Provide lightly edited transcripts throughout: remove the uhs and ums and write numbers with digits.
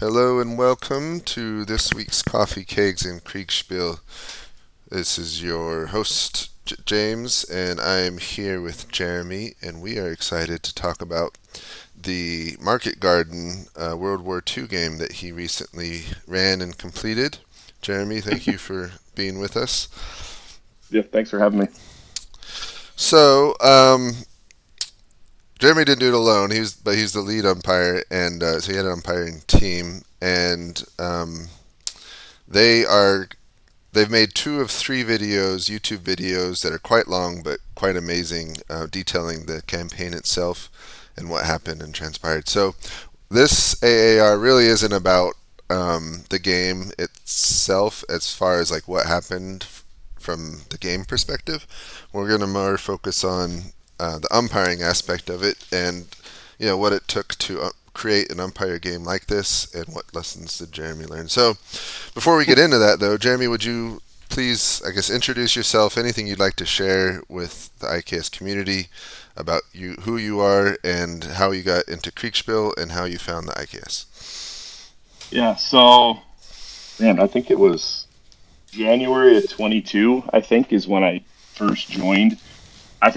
Hello and welcome to this week's Coffee, Kegs, and Kriegsspiel. This is your host, James, and I am here with Jeremy, and we are excited to talk about the Market Garden World War II game that he recently ran and completed. Jeremy, thank you for being with us. Yeah, thanks for having me. So, Jeremy didn't do it alone. He's the lead umpire, and so he had an umpiring team, and they are they've made two of three videos, YouTube videos that are quite long but quite amazing, detailing the campaign itself and what happened and transpired. So this AAR really isn't about the game itself as far as like what happened from the game perspective. We're going to more focus on the umpiring aspect of it and what it took to create an umpire game like this and what lessons did Jeremy learn. So before we get into that though, Jeremy, would you please, I guess, introduce yourself, anything you'd like to share with the IKS community about you, who you are, and how you got into Kriegsspiel and how you found the IKS. Yeah, so, man, I think it was January of 22, I think, is when I first joined. I've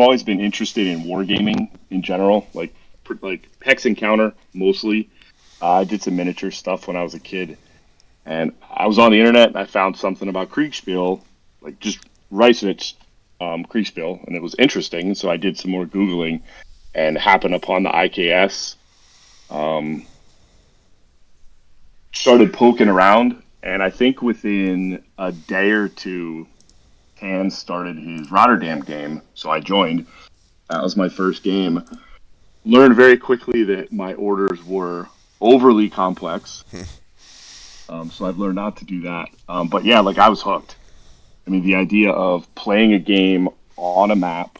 always been interested in wargaming in general, like Hex Encounter mostly. I did some miniature stuff when I was a kid. And I was on the internet and I found something about Kriegsspiel, like just Reisnitz Kriegsspiel, and it was interesting. So I did some more Googling and happened upon the IKS. Started poking around, and I think within a day or two, Hans started his Rotterdam game, so I joined. That was my first game. Learned very quickly that my orders were overly complex. So I've learned not to do that. But yeah, like I was hooked. I mean, the idea of playing a game on a map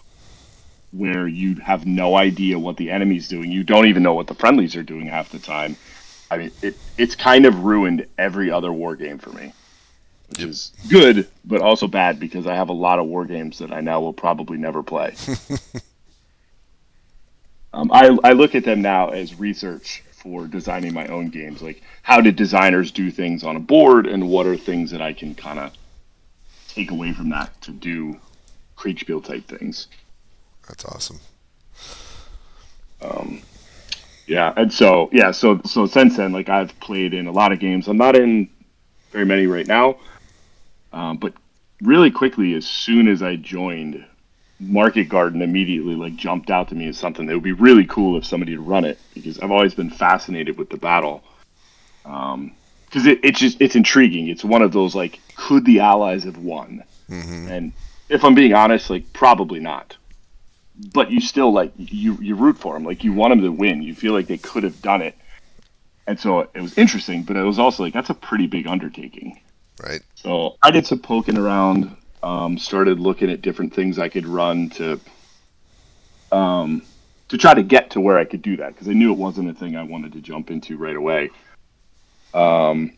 where you have no idea what the enemy's doing, you don't even know what the friendlies are doing half the time. I mean, it's kind of ruined every other war game for me, which is good, but also bad because I have a lot of war games that I now will probably never play. I look at them now as research for designing my own games. Like, how did designers do things on a board, and what are things that I can kind of take away from that to do Kriegsspiel type things? That's awesome. So since then, like I've played in a lot of games. I'm not in very many right now, but really quickly, as soon as I joined, Market Garden immediately like jumped out to me as something that would be really cool if somebody had run it, because I've always been fascinated with the battle. Because it's intriguing. It's one of those like, could the Allies have won? Mm-hmm. And if I'm being honest, like probably not. But you still like you root for them. Like you want them to win. You feel like they could have done it. And so it was interesting, but it was also like that's a pretty big undertaking. Right. So I did some poking around. Started looking at different things I could run to try to get to where I could do that, because I knew it wasn't a thing I wanted to jump into right away. Along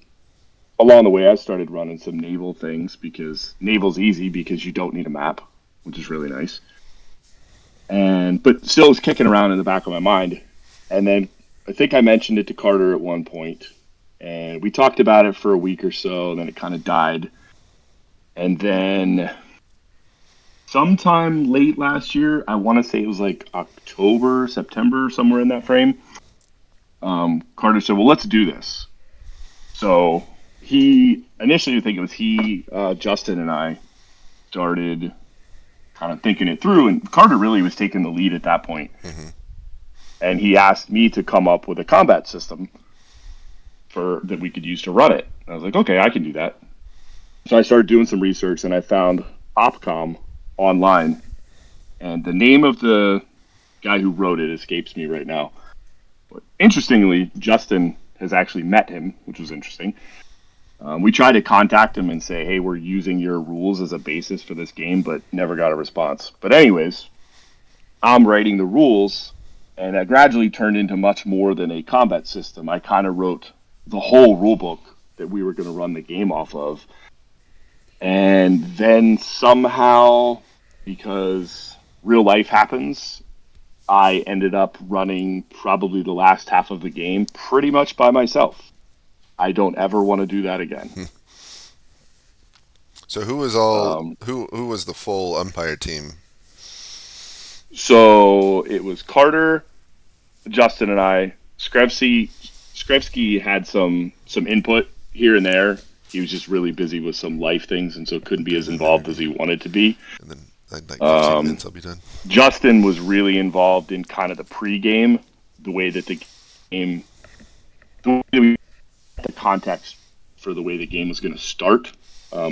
the way, I started running some naval things because naval's easy because you don't need a map, which is really nice. But still was kicking around in the back of my mind. And then I think I mentioned it to Carter at one point, and we talked about it for a week or so, and then it kind of died. And then sometime late last year, I want to say it was like October, September, somewhere in that frame, Carter said, well, let's do this. So he, initially I think it was Justin and I started kind of thinking it through, and Carter really was taking the lead at that point. Mm-hmm. And he asked me to come up with a combat system that we could use to run it. And I was like, okay, I can do that. So I started doing some research, and I found Opcom online. And the name of the guy who wrote it escapes me right now. But interestingly, Justin has actually met him, which was interesting. We tried to contact him and say, hey, we're using your rules as a basis for this game, but never got a response. But anyways, I'm writing the rules, and that gradually turned into much more than a combat system. I kind of wrote the whole rule book that we were going to run the game off of. And then somehow, because real life happens, I ended up running probably the last half of the game pretty much by myself. I don't ever want to do that again. So who was all Um, who was the full umpire team? so it was Carter, Justin, and I. Skrevsky had some input here and there. He was just really busy with some life things, and so couldn't be as Doing an involved as interview, he wanted to be. and then in like 15 Um, minutes I'll be done. Justin was really involved in kind of the pregame, the way that the game, the way that we the context for the way the game was going to start.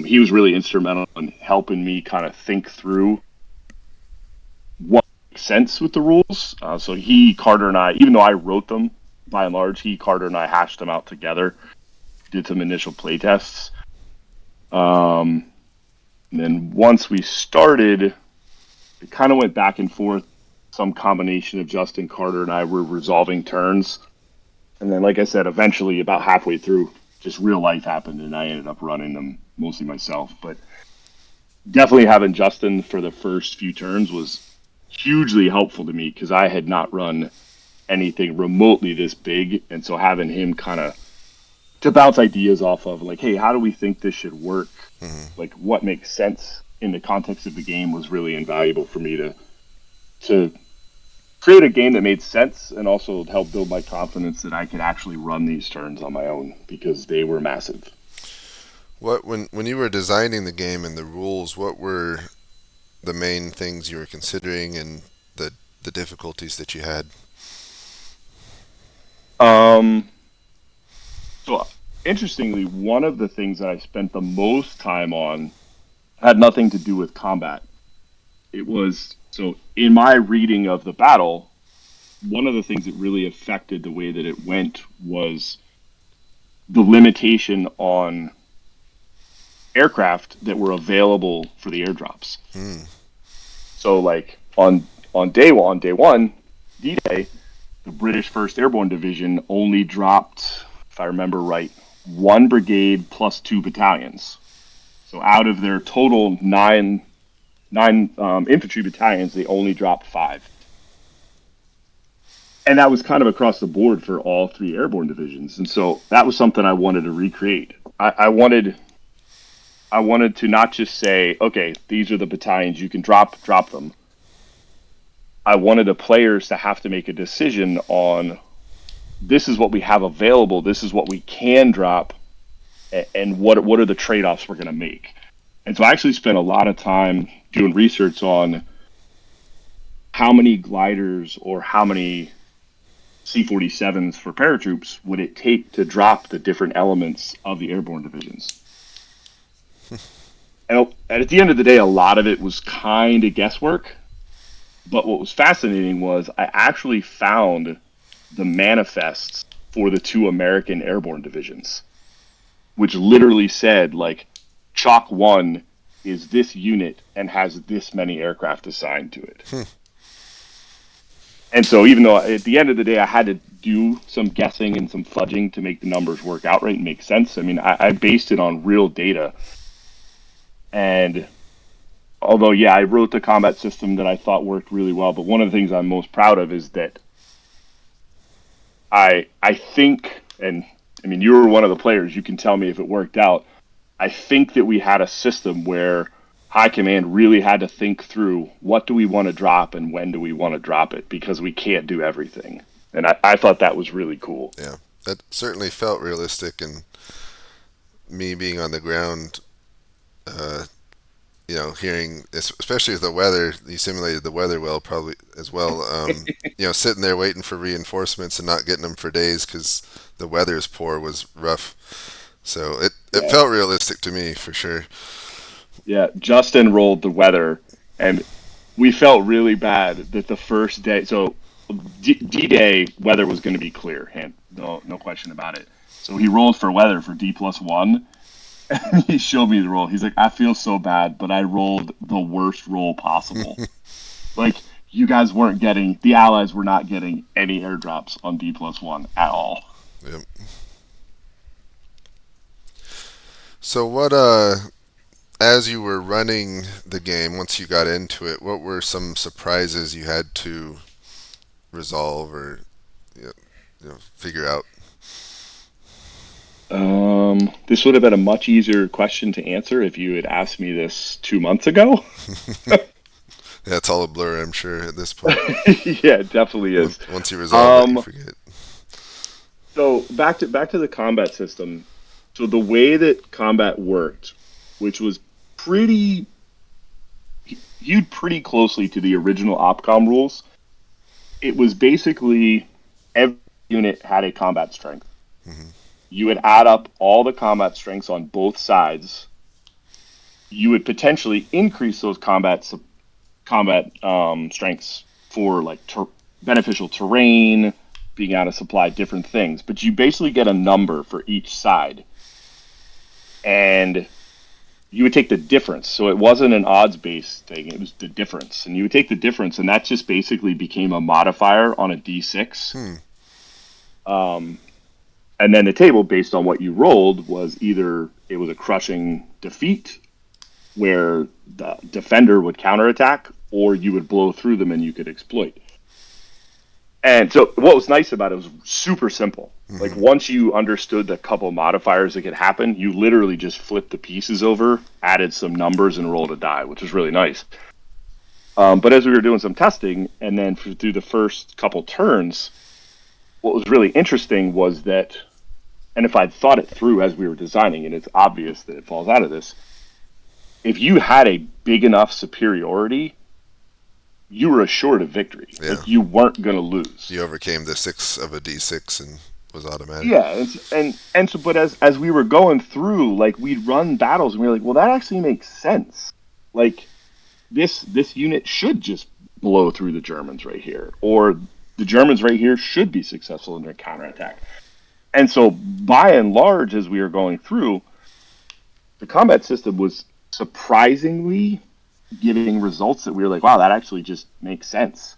He was really instrumental in helping me kind of think through what makes sense with the rules. So he, Carter, and I, even though I wrote them by and large, he, Carter, and I hashed them out together, did some initial play tests. And then once we started, it kind of went back and forth. Some combination of Justin, Carter, and I were resolving turns. And then, like I said, eventually, about halfway through, just real life happened, and I ended up running them mostly myself. But definitely having Justin for the first few turns was hugely helpful to me because I had not run anything remotely this big. And so having him kind of to bounce ideas off of, like, hey, how do we think this should work? Mm-hmm. Like, what makes sense in the context of the game was really invaluable for me to create a game that made sense and also help build my confidence that I could actually run these turns on my own because they were massive. What when you were designing the game and the rules, what were the main things you were considering and the difficulties that you had? Um, so interestingly, one of the things that I spent the most time on had nothing to do with combat. It was so in my reading of the battle, one of the things that really affected the way that it went was the limitation on aircraft that were available for the airdrops. Mm. So like on day one, D-Day, the British First Airborne Division only dropped, if I remember right, one brigade plus two battalions. So out of their total nine infantry battalions, they only dropped five. And that was kind of across the board for all three airborne divisions. And so that was something I wanted to recreate. I wanted to not just say, okay, these are the battalions you can drop them. I wanted the players to have to make a decision on this is what we have available, this is what we can drop, and what are the trade-offs we're going to make. And so I actually spent a lot of time doing research on how many gliders or how many C-47s for paratroops would it take to drop the different elements of the airborne divisions. And at the end of the day, a lot of it was kind of guesswork. But what was fascinating was I actually found the manifests for the two American airborne divisions, which literally said, like, Chalk 1 is this unit and has this many aircraft assigned to it. And so even though at the end of the day I had to do some guessing and some fudging to make the numbers work out right and make sense, I mean, I based it on real data. And although, yeah, I wrote the combat system that I thought worked really well, but one of the things I'm most proud of is that I think, and I mean, you were one of the players, you can tell me if it worked out. I think that we had a system where High Command really had to think through what do we want to drop and when do we want to drop it, because we can't do everything. And I thought that was really cool. Yeah, that certainly felt realistic, and me being on the ground, uh, hearing, especially with the weather, you simulated the weather well, probably as well. Sitting there waiting for reinforcements and not getting them for days because the weather's poor was rough. So it Yeah. felt realistic to me for sure. Yeah. Justin rolled the weather, and we felt really bad that the first day, so D-Day weather was going to be clear, no question about it. So he rolled for weather for D+1. And he showed me the roll. He's like, I feel so bad, but I rolled the worst roll possible. Like, you guys the Allies were not getting any airdrops on D+1 at all. Yep. So as you were running the game, once you got into it, what were some surprises you had to resolve or you know, figure out? This would have been a much easier question to answer if you had asked me this 2 months ago. Yeah, it's all a blur, I'm sure, at this point. Yeah, it definitely is. Once you resolve it, you Um, forget. so back to the combat system. So the way that combat worked, which was pretty viewed pretty closely to the original OPCOM rules, it was basically every unit had a combat strength. Hmm. You would add up all the combat strengths on both sides. You would potentially increase those combat strengths for like beneficial terrain, being able to supply different things. But you basically get a number for each side, and you would take the difference. So it wasn't an odds based thing; it was the difference, and you would take the difference, and that just basically became a modifier on a d6. Hmm. Um, and then the table, based on what you rolled, was either it was a crushing defeat, where the defender would counterattack, or you would blow through them and you could exploit. And so what was nice about it was super simple. Like Hmm. once you understood the couple modifiers that could happen, you literally just flipped the pieces over, added some numbers, and rolled a die, which was really nice. But as we were doing some testing, and then through the first couple turns, what was really interesting was that, and if I'd thought it through as we were designing, and it's obvious that it falls out of this, if you had a big enough superiority, you were assured of victory. Yeah. Like you weren't going to lose. You overcame the 6 of a d6 and was automatic. Yeah, and so, but as we were going through, like we'd run battles, and we were like, well, that actually makes sense. Like this unit should just blow through the Germans right here, or the Germans right here should be successful in their counterattack. And so, by and large, as we were going through, the combat system was surprisingly giving results that we were like, wow, that actually just makes sense.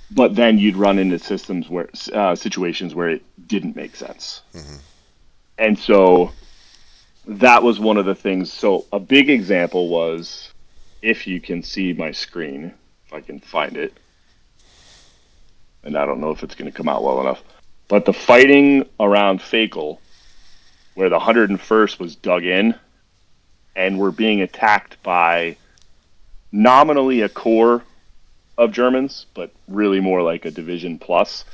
But then you'd run into situations where it didn't make sense. Hmm. And so that was one of the things. So a big example was, if you can see my screen, if I can find it, and I don't know if it's going to come out well enough, but the fighting around Fakel, where the 101st was dug in, and were being attacked by nominally a corps of Germans, but really more like a division plus.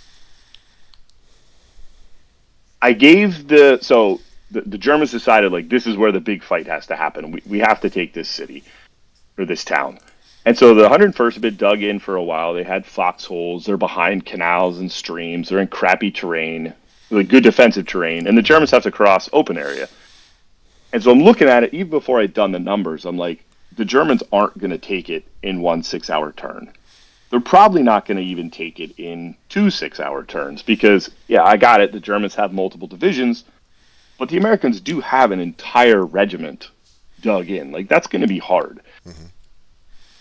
I gave the Germans decided, like, this is where the big fight has to happen. We have to take this city or this town. And so the 101st had been dug in for a while. They had foxholes. They're behind canals and streams. They're in crappy terrain, like good defensive terrain. And the Germans have to cross open area. And so I'm looking at it, even before I'd done the numbers, I'm like, the Germans aren't going to take it in 1 6-hour turn. They're probably not going to even take it in 2 6-hour turns because, yeah, I got it. The Germans have multiple divisions, but the Americans do have an entire regiment dug in. Like, that's going to be hard. Hmm.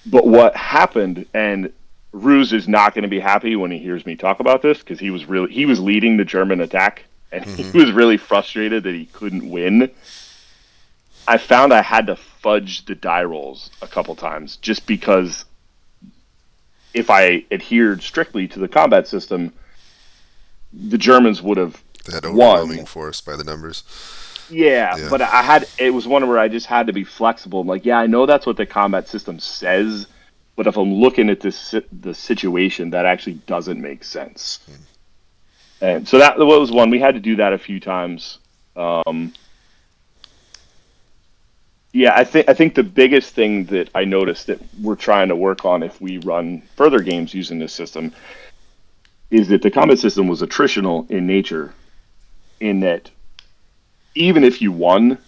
But what happened, and Ruse is not going to be happy when he hears me talk about this because he was leading the German attack, and Hmm. he was really frustrated that he couldn't win. I found I had to fudge the die rolls a couple times just because if I adhered strictly to the combat system, the Germans would have That won. overwhelming force by the numbers. Yeah, Yeah. but it was one where I just had to be flexible. I'm like, yeah, I know that's what the combat system says, but if I'm looking at the situation, that actually doesn't make sense. And so that was one. We had to do that a few times. Yeah, I think the biggest thing that I noticed that we're trying to work on if we run further games using this system is that the combat system was attritional in nature, in that even if you won,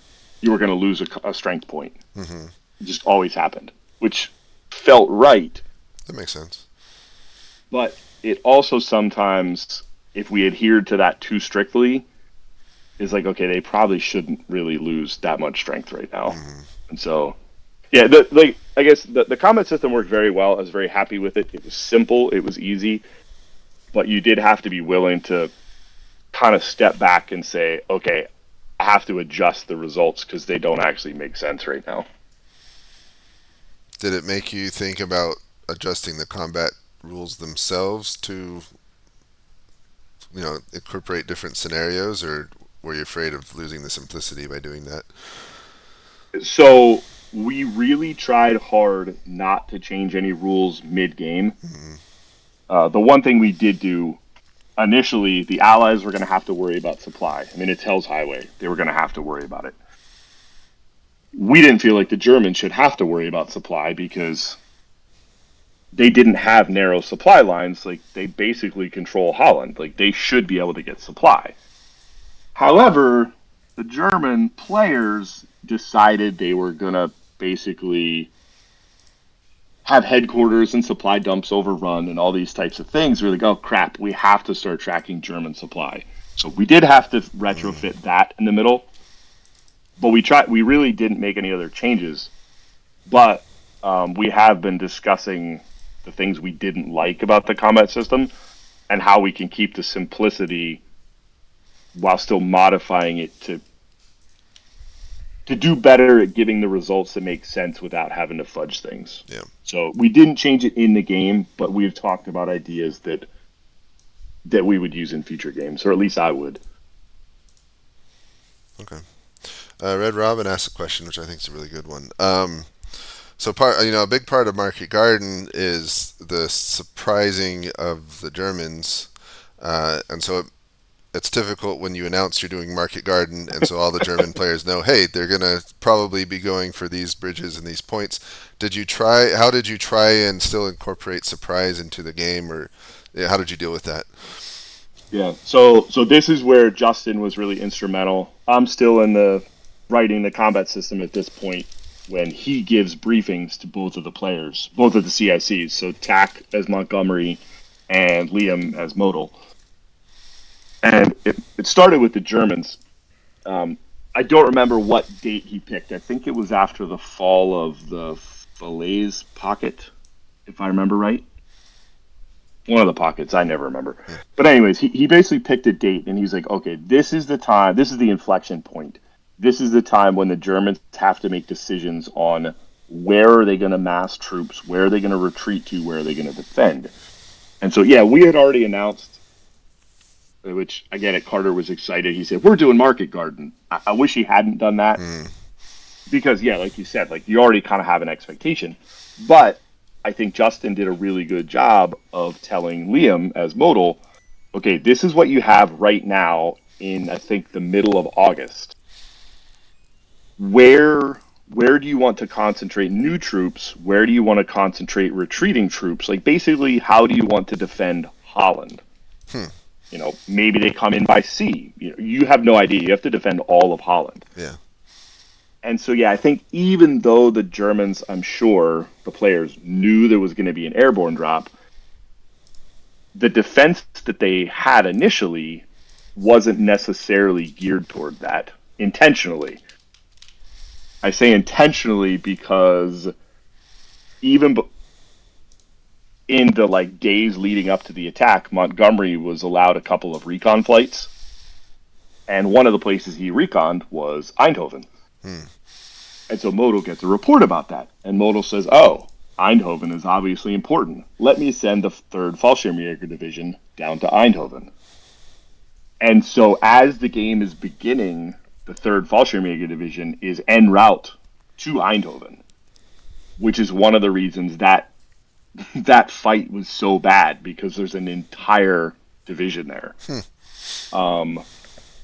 you were going to lose a strength point. Hmm. It just always happened, which felt right. That makes sense. But it also sometimes, if we adhered to that too strictly, is like, okay, they probably shouldn't really lose that much strength right now. Hmm. And so, yeah, I guess the combat system worked very well. I was very happy with it. It was simple. It was easy. But you did have to be willing to kind of step back and say, okay, I have to adjust the results because they don't actually make sense right now. Did it make you think about adjusting the combat rules themselves to, incorporate different scenarios, or were you afraid of losing the simplicity by doing that? So we really tried hard not to change any rules mid-game. Mm-hmm. The one thing we did do initially, the Allies were going to have to worry about supply. I mean, it's Hell's Highway. They were going to have to worry about it. We didn't feel like the Germans should have to worry about supply because they didn't have narrow supply lines. Like, they basically control Holland. Like, they should be able to get supply. However, the German players decided they were going to basically have headquarters and supply dumps overrun and all these types of things. We're like, oh crap, we have to start tracking German supply. So we did have to retrofit that in the middle, but we really didn't make any other changes. But we have been discussing the things we didn't like about the combat system and how we can keep the simplicity while still modifying it to do better at giving the results that make sense without having to fudge things. Yeah. So we didn't change it in the game, but we've talked about ideas that we would use in future games, or at least I would. Okay. Red Robin asked a question, which I think is a really good one. So a big part of Market Garden is the surprising of the Germans, and so it's difficult when you announce you're doing Market Garden, and so all the German players know, hey, they're gonna probably be going for these bridges and these points. How did you try and still incorporate surprise into the game, or how did you deal with that? Yeah. So this is where Justin was really instrumental. I'm still writing the combat system at this point when he gives briefings to both of the players, both of the CICs. So Tack as Montgomery and Liam as Modal. And it started with the Germans. I don't remember what date he picked. I think it was after the fall of the Falaise pocket, if I remember right. One of the pockets, I never remember. But anyways, he basically picked a date, and he's like, okay, this is the time, this is the inflection point. This is the time when the Germans have to make decisions on where are they going to mass troops, where are they going to retreat to, where are they going to defend. And so, yeah, we had already announced, which, again, Carter was excited. He said, we're doing Market Garden. I wish he hadn't done that. Because, yeah, like you said, like you already kind of have an expectation. But I think Justin did a really good job of telling Liam as Modal, okay, this is what you have right now in, I think, the middle of August. Where do you want to concentrate new troops? Where do you want to concentrate retreating troops? Like, basically, how do you want to defend Holland? Maybe they come in by sea. You have no idea. You have to defend all of Holland. Yeah. And so, yeah, I think even though the Germans, I'm sure, the players knew there was going to be an airborne drop, the defense that they had initially wasn't necessarily geared toward that intentionally. I say intentionally because even in the days leading up to the attack, Montgomery was allowed a couple of recon flights, and one of the places he reconned was Eindhoven. And so Modal gets a report about that, and Modal says, oh, Eindhoven is obviously important. Let me send the 3rd Fallschirmjäger Division down to Eindhoven. And so as the game is beginning, the 3rd Fallschirmjäger Division is en route to Eindhoven, which is one of the reasons that fight was so bad, because there's an entire division there.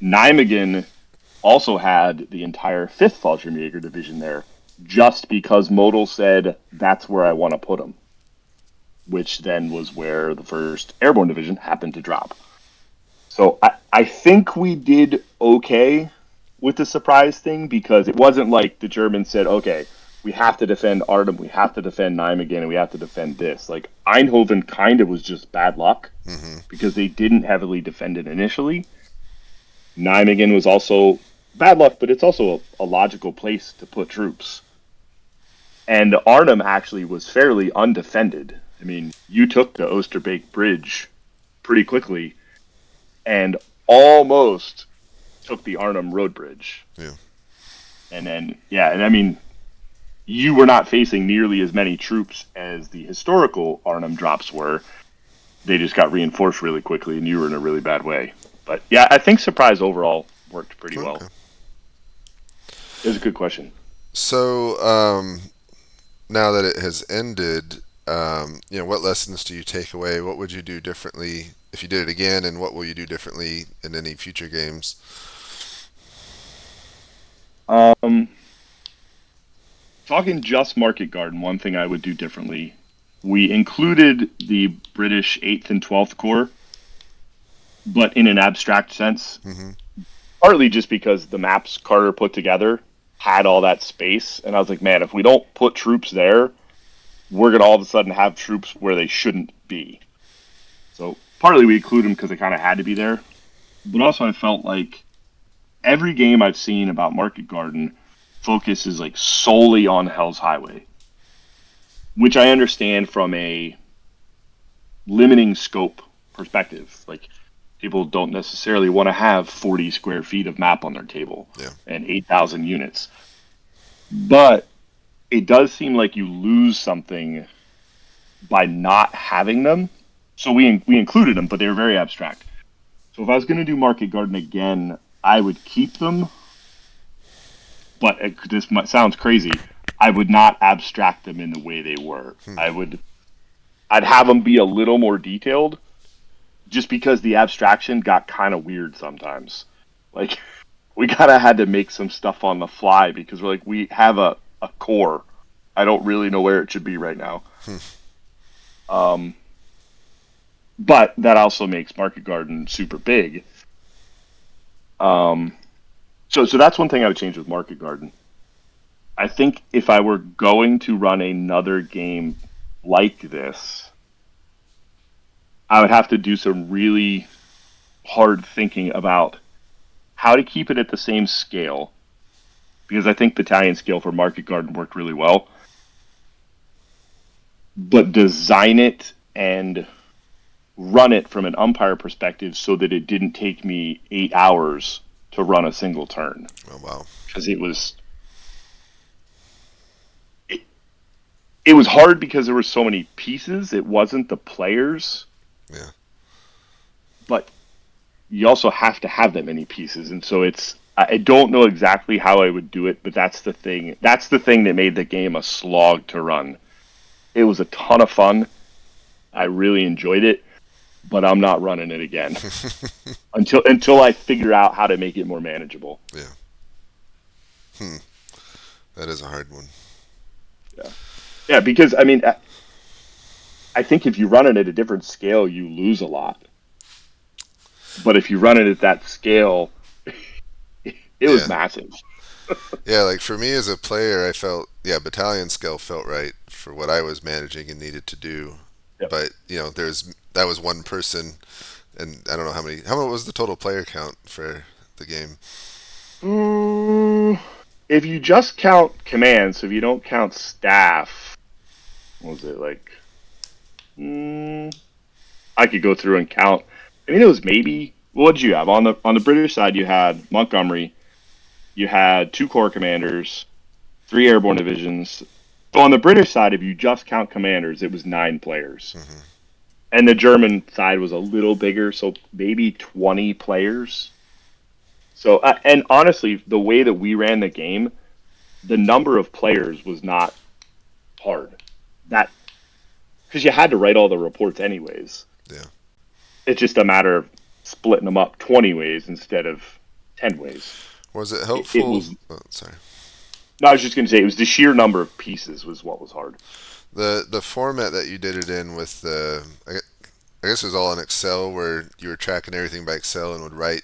Nijmegen also had the entire 5th Fallschirmjäger Division there, just because Modal said, that's where I want to put them, which then was where the 1st Airborne Division happened to drop. So I think we did okay with the surprise thing, because it wasn't like the Germans said, okay, we have to defend Arnhem, we have to defend Nijmegen, and we have to defend this. Like, Eindhoven kind of was just bad luck, because they didn't heavily defend it initially. Nijmegen was also bad luck, but it's also a logical place to put troops. And Arnhem actually was fairly undefended. I mean, you took the Oosterbeek Bridge pretty quickly, and almost took the Arnhem Road Bridge. Yeah. And then, I mean, you were not facing nearly as many troops as the historical Arnhem drops were, they just got reinforced really quickly, and you were in a really bad way. But yeah, I think surprise overall worked pretty well. Okay. It was a good question. So now that it has ended, what lessons do you take away? What would you do differently if you did it again, and what will you do differently in any future games? Um, Talking just Market Garden, one thing I would do differently. We included the British 8th and 12th Corps, but in an abstract sense. Mm-hmm. Partly just because the maps Carter put together had all that space, and I was like, man, if we don't put troops there, we're going to all of a sudden have troops where they shouldn't be. So partly we include them because they kind of had to be there, but also I felt like every game I've seen about Market Garden focuses like solely on Hell's Highway, which I understand from a limiting scope perspective. Like, people don't necessarily want to have 40 square feet of map on their table and 8,000 units. But it does seem like you lose something by not having them. So we included them, but they were very abstract. So if I was going to do Market Garden again, I would keep them. But this sounds crazy. I would not abstract them in the way they were. I'd have them be a little more detailed, just because the abstraction got kind of weird sometimes. Like, we kind of had to make some stuff on the fly because we're like, we have a core. I don't really know where it should be right now. But that also makes Market Garden super big. So that's one thing I would change with Market Garden. I think if I were going to run another game like this, I would have to do some really hard thinking about how to keep it at the same scale, because I think battalion scale for Market Garden worked really well, but design it and run it from an umpire perspective so that it didn't take me 8 hours to run a single turn. Oh, wow. Because it was hard because there were so many pieces. It wasn't the players. Yeah. But you also have to have that many pieces. And so I don't know exactly how I would do it, but that's the thing. That's the thing that made the game a slog to run. It was a ton of fun. I really enjoyed it, but I'm not running it again until I figure out how to make it more manageable. Yeah. That is a hard one. Yeah. Yeah, because, I mean, I think if you run it at a different scale, you lose a lot. But if you run it at that scale, it was massive. Yeah, like for me as a player, I felt, battalion scale felt right for what I was managing and needed to do. Yep. But, that was one person, and I don't know how many was the total player count for the game? If you just count commands, so if you don't count staff, what was it, like, I could go through and count. I mean, it was maybe, what did you have? On the British side, you had Montgomery, you had 2 corps commanders, 3 airborne divisions. So on the British side, if you just count commanders, it was 9 players. Mm-hmm. And the German side was a little bigger, so maybe 20 players. So, and honestly, the way that we ran the game, the number of players was not hard. Because you had to write all the reports anyways. Yeah. It's just a matter of splitting them up 20 ways instead of 10 ways. Was it helpful? Sorry. No, I was just going to say, it was the sheer number of pieces was what was hard. The format that you did it in with I guess it was all in Excel, where you were tracking everything by Excel and would write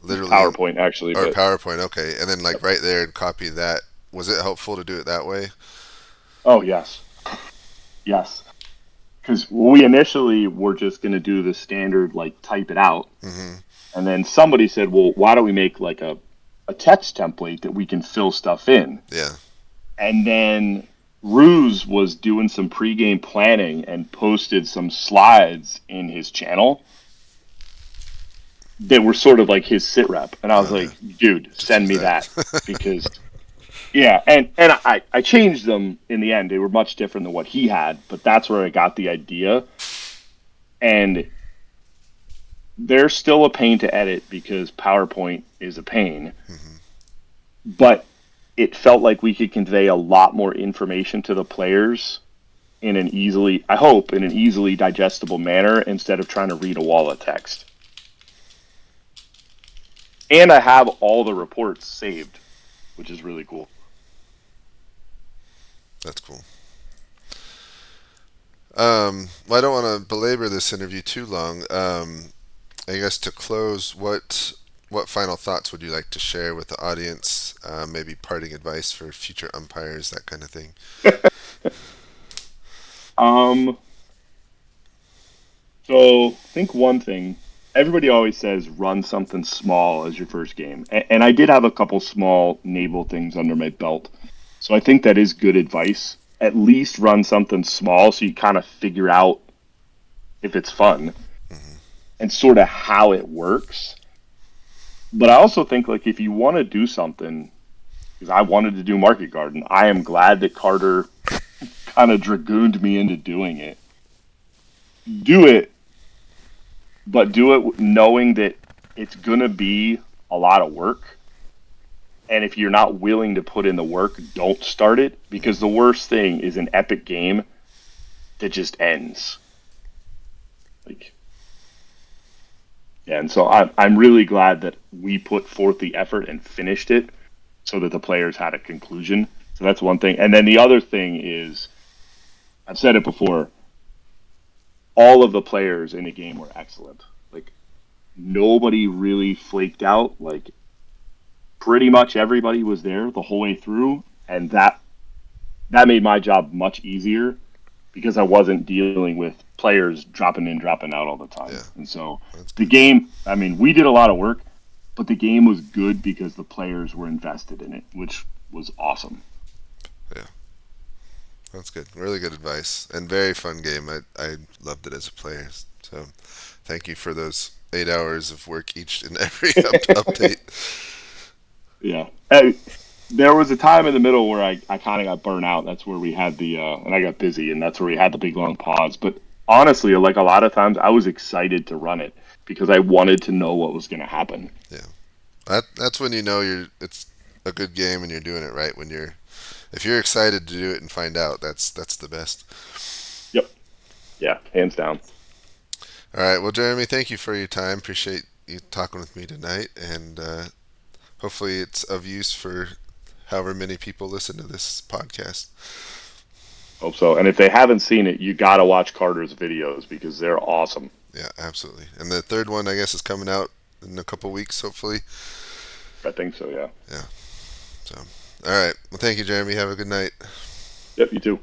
literally PowerPoint, actually. Or PowerPoint, okay. And then right there and copy that. Was it helpful to do it that way? Oh, yes. Yes. Because we initially were just going to do the standard, like, type it out. Mm-hmm. And then somebody said, well, why don't we make, like, a text template that we can fill stuff in? Yeah. And then Ruse was doing some pregame planning and posted some slides in his channel that were sort of like his sit rep. And I was like, dude, just send me that. Because, yeah, and I changed them in the end. They were much different than what he had, but that's where I got the idea. And they're still a pain to edit because PowerPoint is a pain, Hmm. but it felt like we could convey a lot more information to the players in an easily, I hope, in an easily digestible manner instead of trying to read a wall of text. And I have all the reports saved, which is really cool. That's cool. Well, I don't want to belabor this interview too long. I guess to close, what final thoughts would you like to share with the audience? Maybe parting advice for future umpires, that kind of thing. Um, so I think one thing everybody always says run something small as your first game, and I did have a couple small naval things under my belt, so I think that is good advice. At least run something small so you kind of figure out if it's fun Hmm. and sort of how it works. But I also think like if you want to do something, because I wanted to do Market Garden, I am glad that Carter kind of dragooned me into doing it. Do it, but do it knowing that it's gonna be a lot of work. And if you're not willing to put in the work, don't start it because the worst thing is an epic game that just ends. Like, yeah, and so I'm really glad that we put forth the effort and finished it so that the players had a conclusion. So that's one thing. And then the other thing is, I've said it before, all of the players in the game were excellent. Like nobody really flaked out. Like pretty much everybody was there the whole way through, and that made my job much easier because I wasn't dealing with players dropping in, dropping out all the time. Yeah, And so that's the good. game, I mean, we did a lot of work, but the game was good because the players were invested in it, which was awesome. Yeah, that's good. Really good advice and very fun game. I loved it as a player. So thank you for those 8 hours of work each and every update. Yeah. There was a time in the middle where I kind of got burnt out. That's where we had and I got busy, and that's where we had the big long pause. But honestly, like a lot of times, I was excited to run it because I wanted to know what was going to happen. Yeah, that's when you know it's a good game and you're doing it right. When you're if you're excited to do it and find out, that's the best. Yep. Yeah. Hands down. All right. Well, Jeremy, thank you for your time. Appreciate you talking with me tonight, and hopefully it's of use for however many people listen to this podcast. Hope so. And if they haven't seen it, you got to watch Carter's videos because they're awesome. Yeah, absolutely. And the third one, I guess, is coming out in a couple weeks, hopefully. I think so. Yeah. Yeah. So, all right. Well, thank you, Jeremy. Have a good night. Yep. You too.